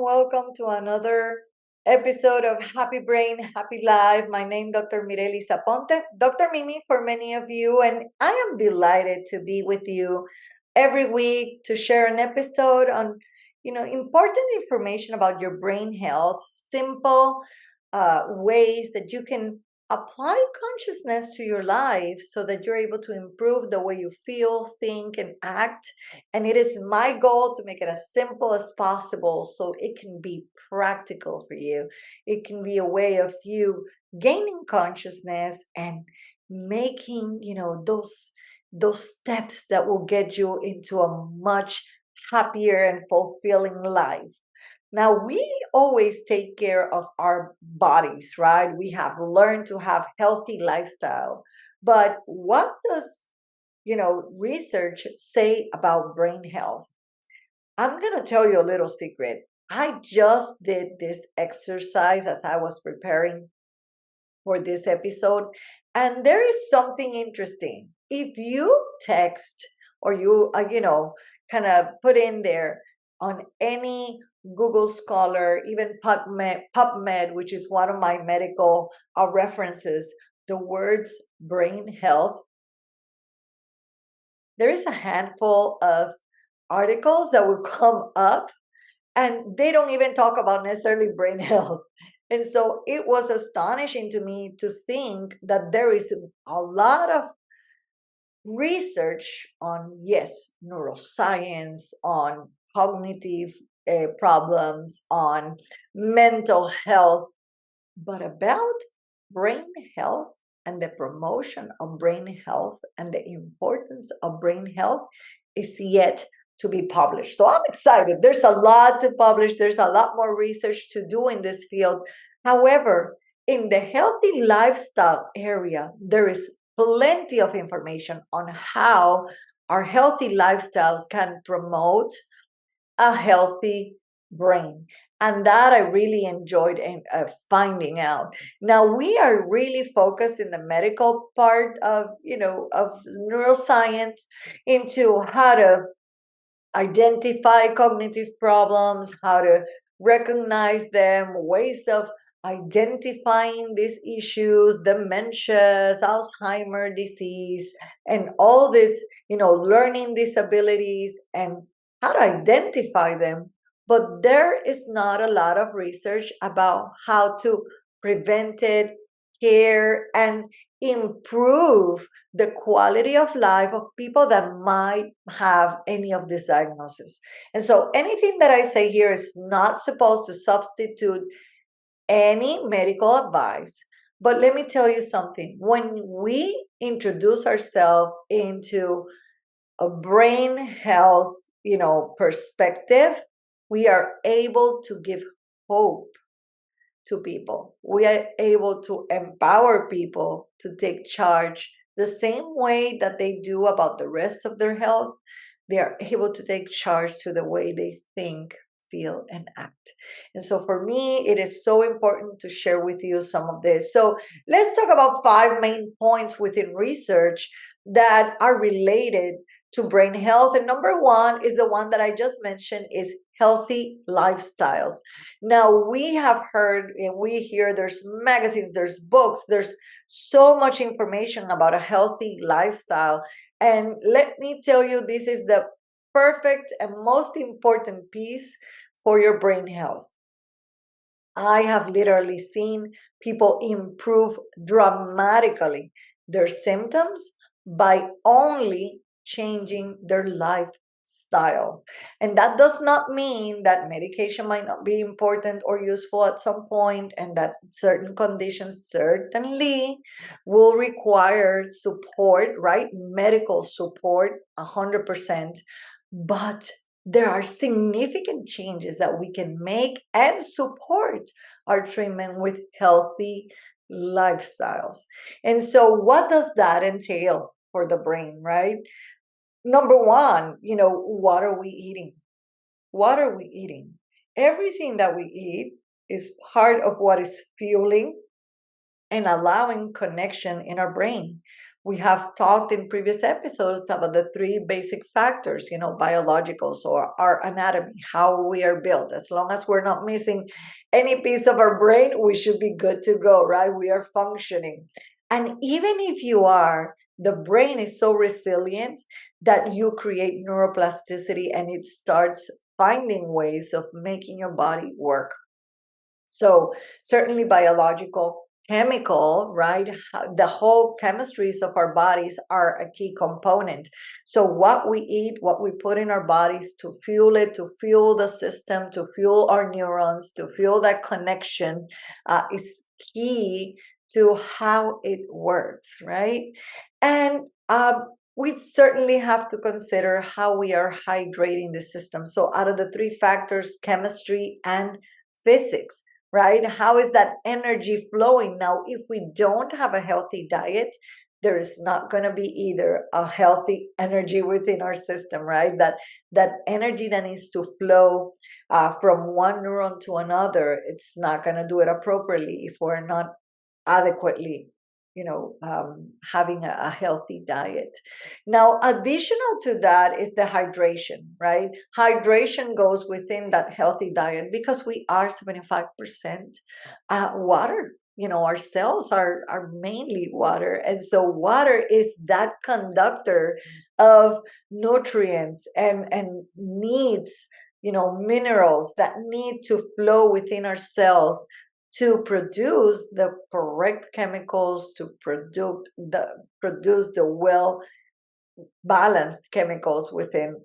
welcome to another episode of Happy Brain, Happy Life. My name Dr. Myrelis Aponte, Dr. Mimi for many of you, and I am delighted to be with you every week to share an episode on, important information about your brain health, simple ways that you can apply consciousness to your life so that you're able to improve the way you feel, think, and act. And it is my goal to make it as simple as possible so it can be practical for you. It can be a way of you gaining consciousness and making, those steps that will get you into a much happier and fulfilling life. Now, we always take care of our bodies, right? We have learned to have healthy lifestyle. But what does, research say about brain health? I'm going to tell you a little secret. I just did this exercise as I was preparing for this episode, and there is something interesting. If you text or you, kind of put in there on any Google Scholar, even PubMed, which is one of my medical references, the words brain health, there is a handful of articles that will come up, and they don't even talk about necessarily brain health. And so it was astonishing to me to think that there is a lot of research on, yes, neuroscience, on cognitive problems, on mental health, but about brain health and the promotion of brain health and the importance of brain health is yet to be published. So I'm excited. There's a lot to publish. There's a lot more research to do in this field. However, in the healthy lifestyle area, there is plenty of information on how our healthy lifestyles can promote a healthy brain. And that I really enjoyed finding out. Now, we are really focused in the medical part of, of neuroscience into how to identify cognitive problems, how to recognize them, ways of identifying these issues, dementias, Alzheimer's disease, and all this, learning disabilities and how to identify them. But there is not a lot of research about how to prevent it, care, and improve the quality of life of people that might have any of these diagnoses. And so anything that I say here is not supposed to substitute any medical advice. But let me tell you something. When we introduce ourselves into a brain health, perspective, we are able to give hope to people. We are able to empower people to take charge the same way that they do about the rest of their health. They are able to take charge to the way they think, feel, and act. And so for me, it is so important to share with you some of this. So let's talk about 5 main points within research that are related to brain health. And number 1 is the one that I just mentioned, is healthy lifestyles. Now, we have heard and we hear there's magazines, there's books, there's so much information about a healthy lifestyle. And let me tell you, this is the perfect and most important piece for your brain health. I have literally seen people improve dramatically their symptoms by only changing their lifestyle. And that does not mean that medication might not be important or useful at some point, and that certain conditions certainly will require support, right? Medical support, 100%. But there are significant changes that we can make and support our treatment with healthy lifestyles. And so what does that entail for the brain, right? Number 1, what are we eating? What are we eating? Everything that we eat is part of what is fueling and allowing connection in our brain. We have talked in previous episodes about the three basic factors, biologicals or our anatomy, how we are built. As long as we're not missing any piece of our brain, we should be good to go, right? We are functioning. And even if you are, the brain is so resilient that you create neuroplasticity and it starts finding ways of making your body work. So certainly biological, chemical, right? The whole chemistries of our bodies are a key component. So what we eat, what we put in our bodies to fuel it, to fuel the system, to fuel our neurons, to fuel that connection, is key to how it works, right? And we certainly have to consider how we are hydrating the system. So out of the three factors, chemistry and physics, right? How is that energy flowing? Now, if we don't have a healthy diet, there is not going to be either a healthy energy within our system, right? That energy that needs to flow from one neuron to another, it's not going to do it appropriately if we're not adequately having a healthy diet. Now, additional to that is the hydration, right? Hydration goes within that healthy diet because we are 75% water. Our cells are mainly water, and so water is that conductor of nutrients and needs, minerals that need to flow within our cells to produce the correct chemicals, to produce the well balanced chemicals within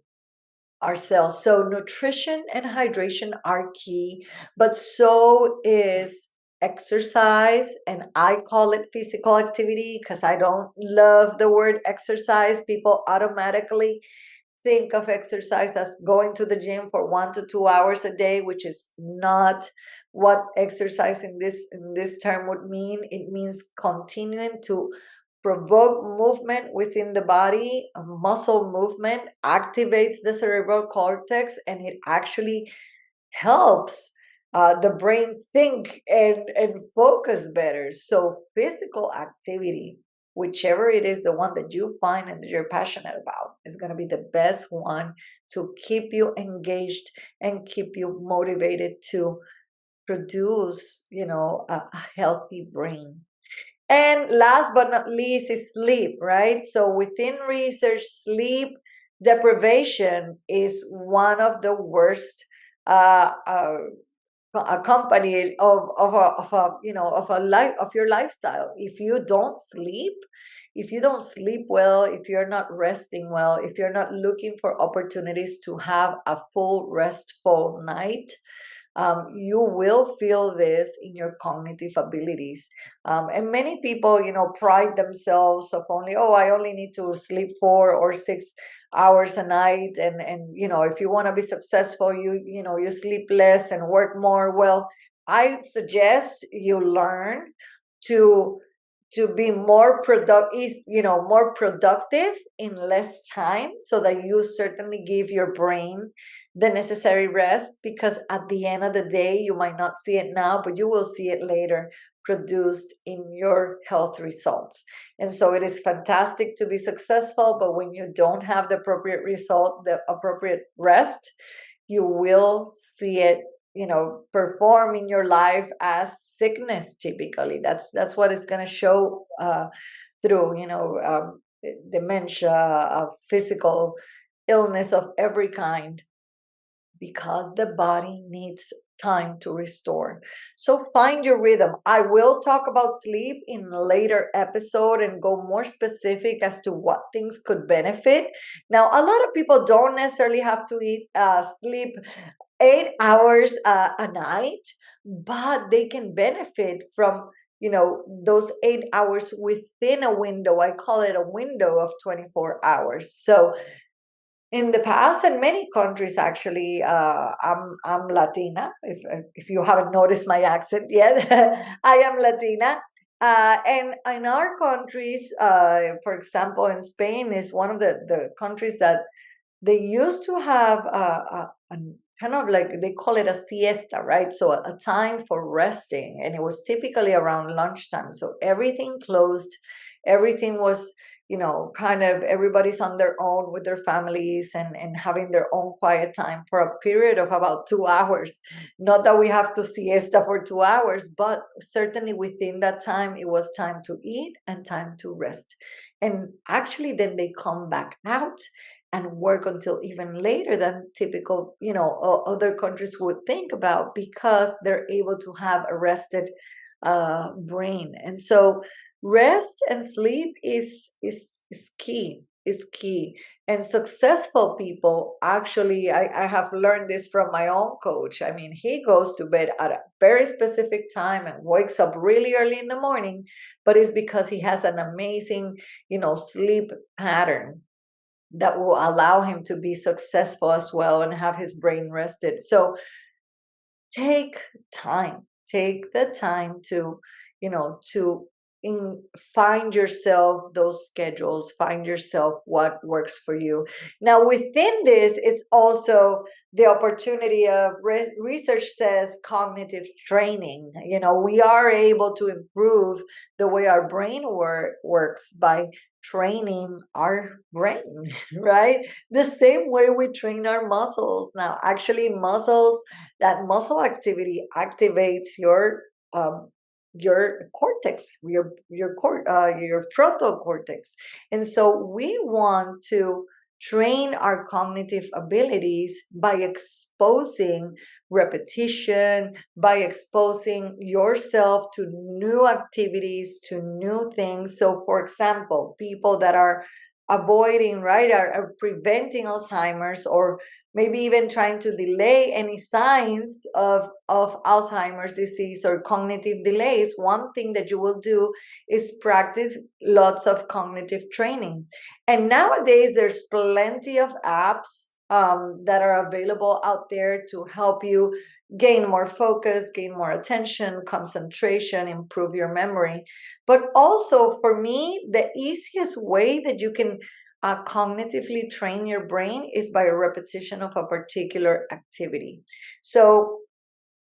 our cells. So nutrition and hydration are key, but so is exercise, and I call it physical activity because I don't love the word exercise. People automatically think of exercise as going to the gym for 1 to 2 hours a day, which is not what exercise in this term would mean. It means continuing to provoke movement within the body. A muscle movement activates the cerebral cortex, and it actually helps the brain think and focus better. So physical activity, whichever it is, the one that you find and that you're passionate about, is going to be the best one to keep you engaged and keep you motivated to produce, a healthy brain. And last but not least is sleep, right? So within research, sleep deprivation is one of the worst accompanied of a life of your lifestyle. If you don't sleep well, if you're not resting well, if you're not looking for opportunities to have a full restful night, you will feel this in your cognitive abilities. And many people, pride themselves of only, oh, I only need to sleep 4 or 6 hours a night. And if you want to be successful, you sleep less and work more. Well, I suggest you learn to be more productive in less time, so that you certainly give your brain the necessary rest, because at the end of the day, you might not see it now, but you will see it later produced in your health results. And so it is fantastic to be successful, but when you don't have the appropriate result, the appropriate rest, you will see it perform in your life as sickness. Typically that's what it's going to show through dementia, physical illness of every kind, because the body needs time to restore. So find your rhythm. I will talk about sleep in a later episode and go more specific as to what things could benefit. Now, a lot of people don't necessarily have to sleep 8 hours a night, but they can benefit from those 8 hours within a window. I call it a window of 24 hours. So in the past, in many countries, actually, I'm Latina. If you haven't noticed my accent yet, I am Latina. And in our countries, for example, in Spain, is one of the countries that they used to have a kind of like, they call it a siesta, right? So a time for resting, and it was typically around lunchtime. So everything closed, everything was kind of everybody's on their own with their families and having their own quiet time for a period of about 2 hours. Not that we have to siesta for 2 hours, but certainly within that time, it was time to eat and time to rest. And actually, then they come back out and work until even later than typical, other countries would think about, because they're able to have a rested brain. And so rest and sleep is key, is key. And successful people, actually, I have learned this from my own coach. I mean, he goes to bed at a very specific time and wakes up really early in the morning, but it's because he has an amazing, sleep pattern that will allow him to be successful as well and have his brain rested. So take time, take the time to, to find yourself those schedules, find yourself what works for you. Now within this, it's also the opportunity of research says cognitive training. We are able to improve the way our brain works by training our brain, right? The same way we train our muscles. Now actually muscles, that muscle activity activates um, your cortex, your frontal cortex, and so we want to train our cognitive abilities by exposing repetition, by exposing yourself to new activities, to new things. So, for example, people that are avoiding, right, are preventing Alzheimer's, or maybe even trying to delay any signs of Alzheimer's disease or cognitive delays, one thing that you will do is practice lots of cognitive training. And nowadays, there's plenty of apps that are available out there to help you gain more focus, gain more attention, concentration, improve your memory. But also, for me, the easiest way that you can cognitively train your brain is by a repetition of a particular activity. So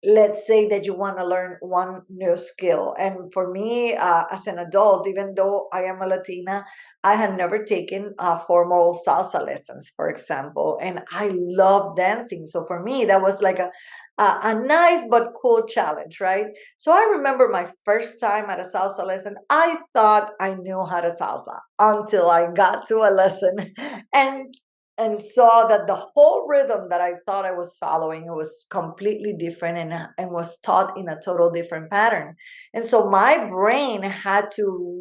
let's say that you want to learn one new skill. And for me, as an adult, even though I am a Latina, I had never taken formal salsa lessons, for example, and I love dancing. So for me, that was like a nice but cool challenge, right? So I remember my first time at a salsa lesson, I thought I knew how to salsa until I got to a lesson and and saw that the whole rhythm that I thought I was following was completely different, and was taught in a total different pattern. And so my brain had to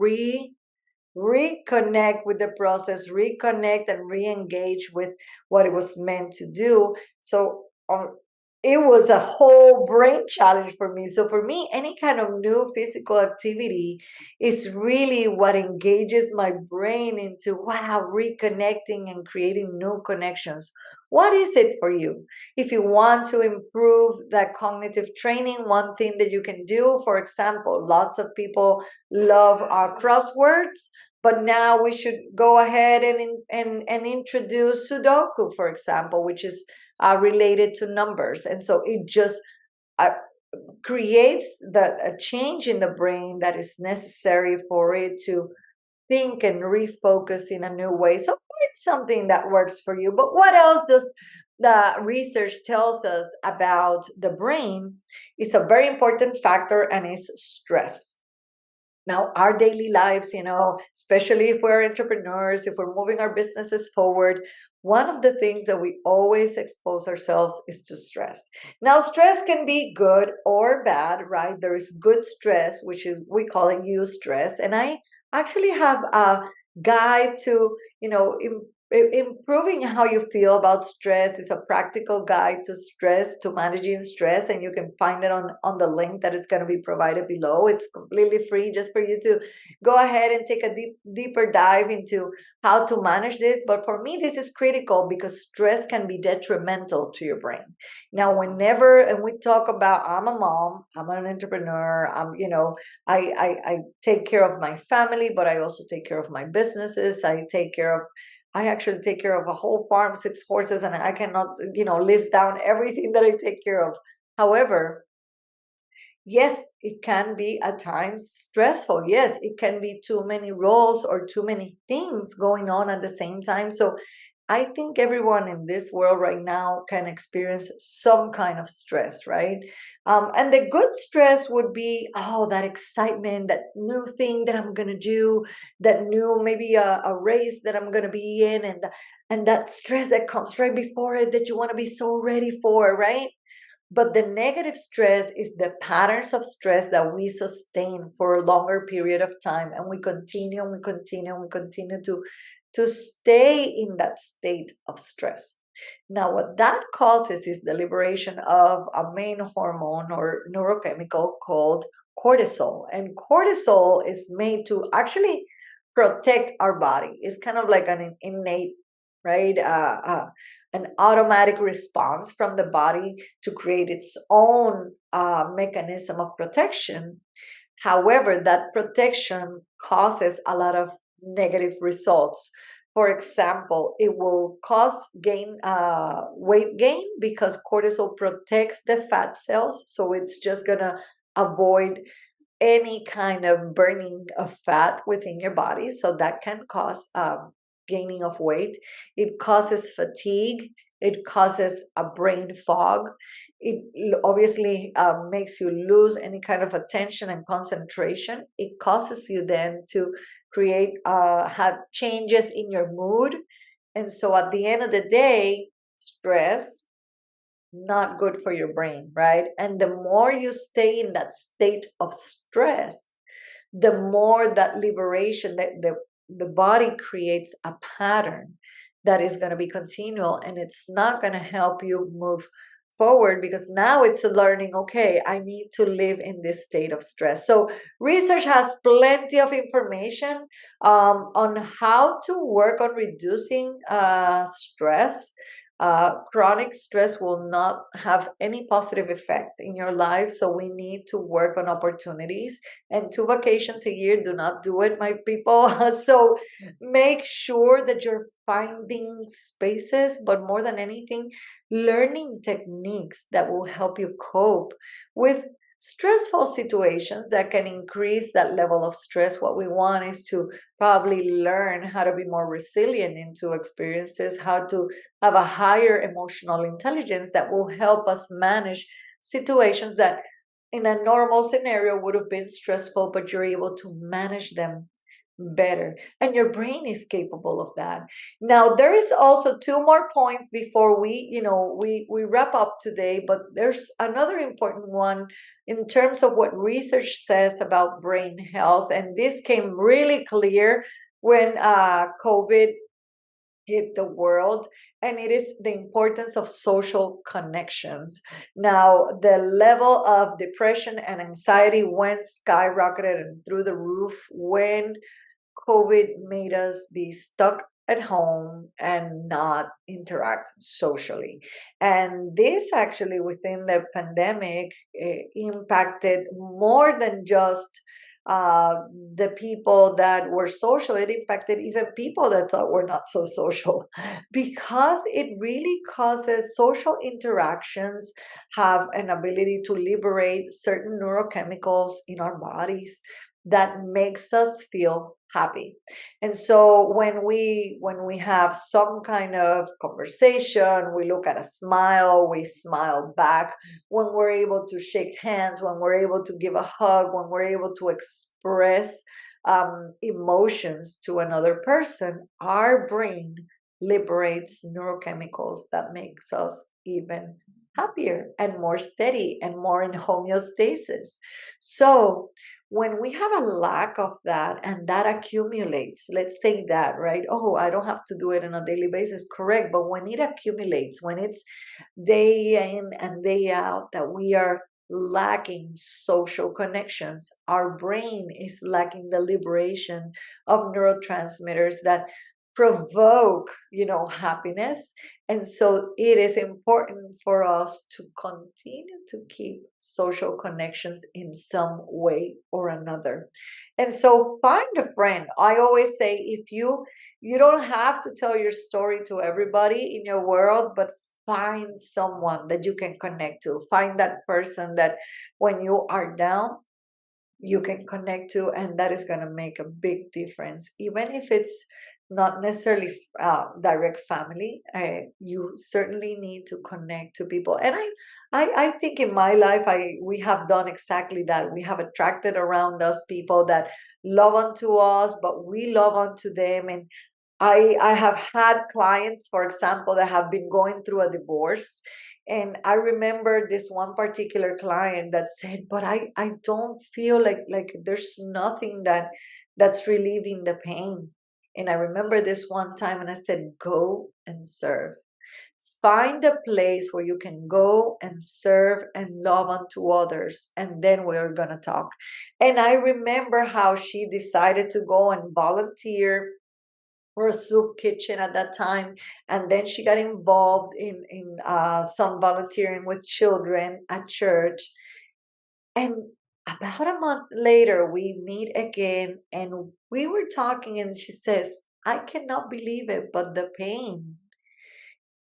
reconnect with the process, reconnect and re-engage with what it was meant to do. So it was a whole brain challenge for me. So for me, any kind of new physical activity is really what engages my brain into, wow, reconnecting and creating new connections. What is it for you? If you want to improve that cognitive training, one thing that you can do, for example, lots of people love crosswords, but now we should go ahead and introduce Sudoku, for example, which is related to numbers. And so it just uh, creates a change in the brain that is necessary for it to think and refocus in a new way. So it's something that works for you. But what else does the research tells us about the brain? Is a very important factor, and is stress. Now, our daily lives, especially if we're entrepreneurs, if we're moving our businesses forward, one of the things that we always expose ourselves is to stress. Now, stress can be good or bad, right? There is good stress, which is, we call it eustress. And I actually have a guide to, improving how you feel about stress. Is a practical guide to stress, to managing stress, and you can find it on the link that is going to be provided below. It's completely free, just for you to go ahead and take a deeper dive into how to manage this. But for me, this is critical because stress can be detrimental to your brain. Now, whenever, and we talk about, I'm a mom, I'm an entrepreneur, I take care of my family, but I also take care of my businesses. I actually take care of a whole farm, 6 horses, and I cannot, list down everything that I take care of. However, Yes, it can be at times stressful. Yes, it can be too many roles or too many things going on at the same time. So I think everyone in this world right now can experience some kind of stress, right? And the good stress would be, oh, that excitement, that new thing that I'm gonna do, that new maybe a race that I'm gonna be in, and that stress that comes right before it that you want to be so ready for, right? But the negative stress is the patterns of stress that we sustain for a longer period of time, and we continue and we continue and we continue to stay in that state of stress. Now, what that causes is the liberation of a main hormone or neurochemical called cortisol. And cortisol is made to actually protect our body. It's kind of like an innate, right? An automatic response from the body to create its own mechanism of protection. However, that protection causes a lot of negative results. For example, it will cause weight gain because cortisol protects the fat cells, so it's just gonna avoid any kind of burning of fat within your body. So that can cause gaining of weight. It causes fatigue. It causes a brain fog. It obviously makes you lose any kind of attention and concentration. It causes you then to create, have changes in your mood. And so at the end of the day, stress not good for your brain, right? And the more you stay in that state of stress, the more that liberation that the body creates a pattern that is going to be continual, and it's not going to help you move forward because now it's a learning, okay, I need to live in this state of stress. So research has plenty of information on how to work on reducing stress. Chronic stress will not have any positive effects in your life, so we need to work on opportunities. And 2 vacations a year do not do it, my people. So make sure that you're finding spaces, but more than anything, learning techniques that will help you cope with stressful situations that can increase that level of stress. What we want is to probably learn how to be more resilient into experiences, how to have a higher emotional intelligence that will help us manage situations that in a normal scenario would have been stressful, but you're able to manage them better, and your brain is capable of that. Now there is also two more points before we wrap up today, but there's another important one in terms of what research says about brain health, and this came really clear when COVID hit the world, and it is the importance of social connections. Now the level of depression and anxiety went skyrocketed and through the roof when COVID made us be stuck at home and not interact socially. And this actually within the pandemic impacted more than just uh, the people that were social. It impacted even people that thought were not so social because it really causes social interactions have an ability to liberate certain neurochemicals in our bodies that makes us feel happy. And so when we have some kind of conversation, we look at a smile, we smile back. When we're able to shake hands, when we're able to give a hug, when we're able to express emotions to another person, our brain liberates neurochemicals that makes us even happier and more steady and more in homeostasis. So when we have a lack of that and that accumulates, let's say that, right? Oh, I don't have to do it on a daily basis, correct. But when it accumulates, when it's day in and day out that we are lacking social connections, our brain is lacking the liberation of neurotransmitters that provoke, happiness. And so it is important for us to continue to keep social connections in some way or another. And so find a friend. I always say, if you don't have to tell your story to everybody in your world, but find someone that you can connect to. Find that person that when you are down, you can connect to, and that is going to make a big difference, even if it's not necessarily direct family. You certainly need to connect to people, and I think in my life, we have done exactly that. We have attracted around us people that love unto us, but we love unto them. And I have had clients, for example, that have been going through a divorce. And I remember this one particular client that said, but I don't feel like there's nothing that's relieving the pain. And I remember this one time and I said, go and serve. Find a place where you can go and serve and love unto others, and then we're gonna talk. And I remember how she decided to go and volunteer for a soup kitchen at that time, and then she got involved in some volunteering with children at church. And about a month later we meet again, and we were talking, and she says, I cannot believe it, but the pain,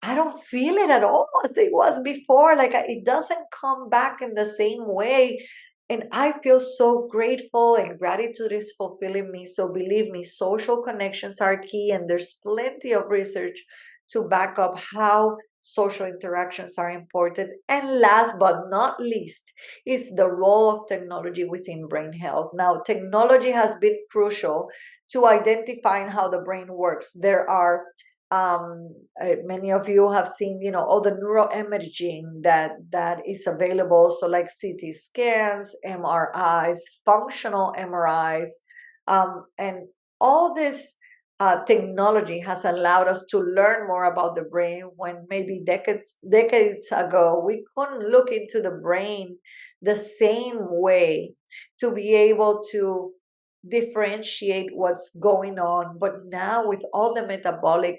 I don't feel it at all as it was before. Like it doesn't come back in the same way. And I feel so grateful, and gratitude is fulfilling me. So believe me, social connections are key, and there's plenty of research to back up how social interactions are important. And last but not least is the role of technology within brain health. Now, technology has been crucial to identifying how the brain works. There are many of you have seen, all the neuroimaging that is available, so like CT scans, MRIs, functional MRIs, and all this technology has allowed us to learn more about the brain, when maybe decades ago we couldn't look into the brain the same way to be able to differentiate what's going on. But now with all the metabolic,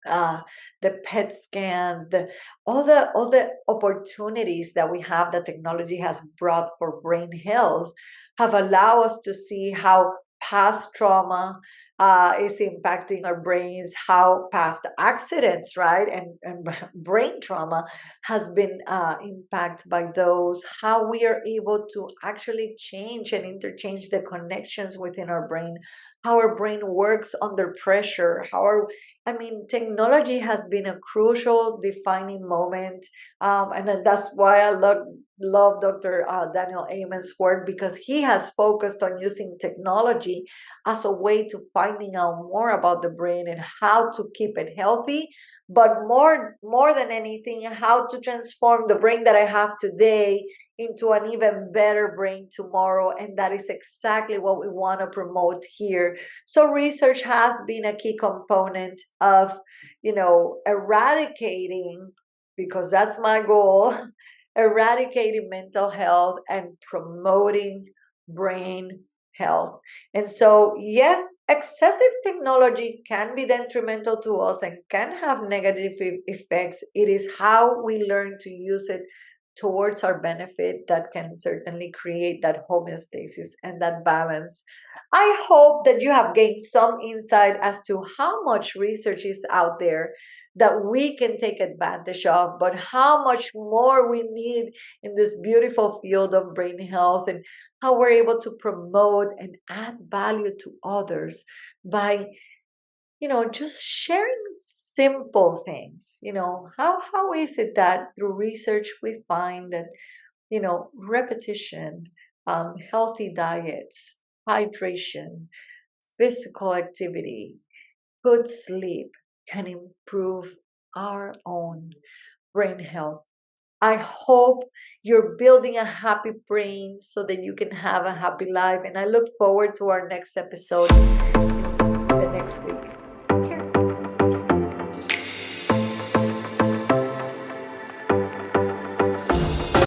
uh, the PET scans, the all the opportunities that we have, that technology has brought for brain health, have allowed us to see how past trauma is impacting our brains, how past accidents, right, and brain trauma has been impacted by those, how we are able to actually change and interchange the connections within our brain, how our brain works under pressure, I mean, technology has been a crucial defining moment, and then that's why I love Dr. Daniel Amen's work, because he has focused on using technology as a way to finding out more about the brain and how to keep it healthy, but more than anything, how to transform the brain that I have today into an even better brain tomorrow. And that is exactly what we want to promote here. So research has been a key component of, eradicating, because that's my goal, eradicating mental health and promoting brain health. And so, yes, excessive technology can be detrimental to us and can have negative effects. It is how we learn to use it towards our benefit that can certainly create that homeostasis and that balance. I hope that you have gained some insight as to how much research is out there that we can take advantage of, but how much more we need in this beautiful field of brain health, and how we're able to promote and add value to others by, just sharing simple things. How is it that through research we find that, repetition, healthy diets, hydration, physical activity, good sleep can improve our own brain health. I hope you're building a happy brain so that you can have a happy life. And I look forward to our next episode the next week.